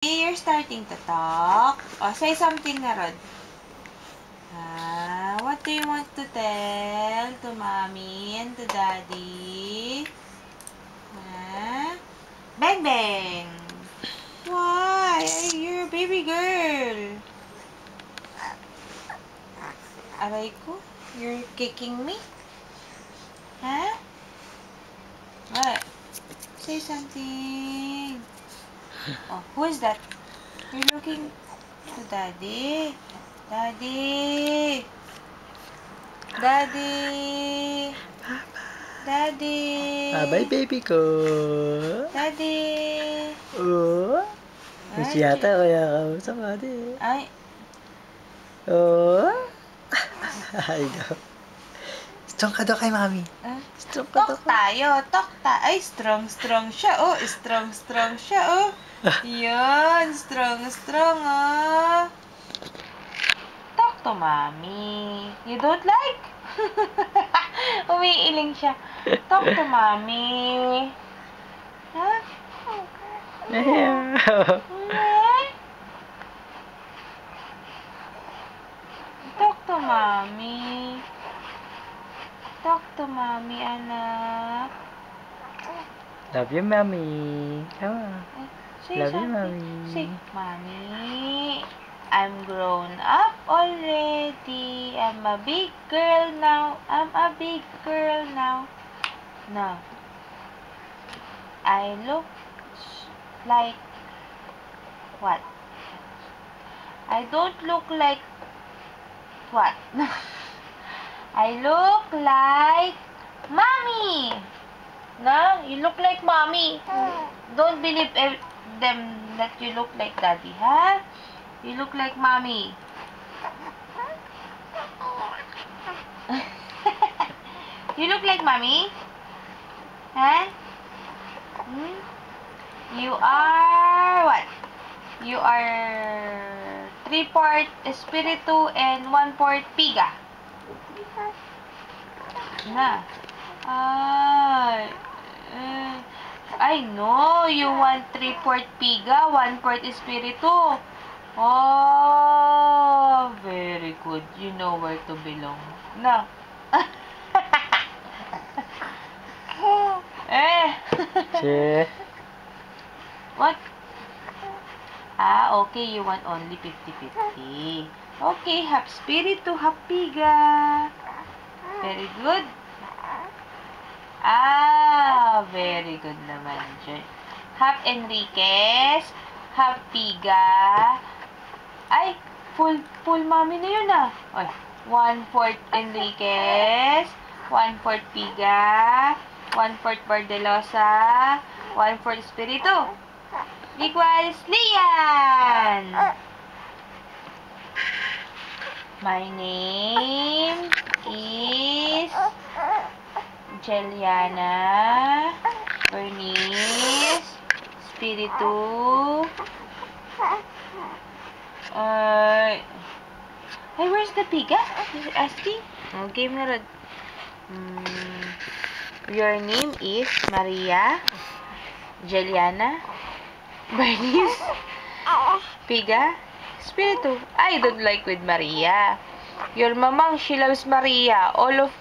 You're starting to talk. Oh, say something na, Rod. What do you want to tell to mommy and to daddy? Bang bang. Why? You're a baby girl. Aray ko, you're kicking me? What? Say something. Oh, who is that? You're looking to daddy. Daddy. Daddy. Daddy. Bye, baby ko. Daddy. Oh. Gusto yata kaya kausap natin. Ay. Oh. Ay, go. Strong ka daw kay mami. Strong ka daw. Talk tayo. Ay, strong siya, oh. Strong siya, oh. Yan. Strong, oh. Talk to mommy. You don't like? Umiiling siya. Talk to mommy. Talk to mommy. Talk to mommy, anak. Love you, mommy. Come on. Love you, mommy. Say, mommy, I'm grown up already. I'm a big girl now. No. I look like what? I don't look like what? I look like mommy. No, you look like mommy. Don't believe them that you look like daddy, huh? You look like mommy. You look like mommy? Huh? You are what? You are 3/4 espiritu and 1/4 piga. Na. I know you want 3/4 piga, 1/4 espiritu. Oh, very good. You know where to belong. No. What? Okay. You want only 50-50. Okay, half spiritu, half piga. Very good. Very good naman, Joy. Half Enriquez, half piga. Ay, full mommy na yun, Ay, 1/4 Enriquez, 1/4 piga, 1/4 Bardelosa, 1/4 Espiritu. Equals Lian! My name is Jeliana Bernice Espiritu. Hey, where's the piga? You're asking? Okay, meron. Your name is Maria Jeliana Bernice Piga Espiritu. I don't like with Maria. Your mamang, she loves Maria. All of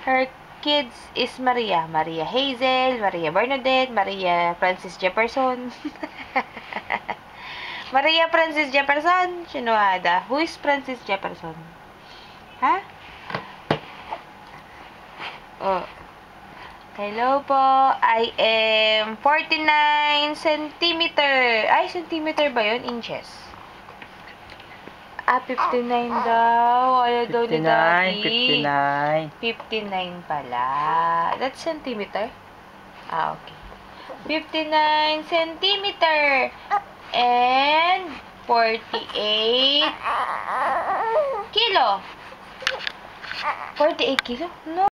her kids is Maria. Maria Hazel, Maria Bernadette, Maria Francis Jefferson. Maria Francis Jefferson, sinuada. Who is Francis Jefferson? Oh. Hello po. I am 49 centimeter. Ay, centimeter ba yun? Inches. 59 daw. Ayaw daw ni Daddy. 59 pala. That's centimeter? Okay. 59 centimeter. And 48 kilo. 48 kilo? No.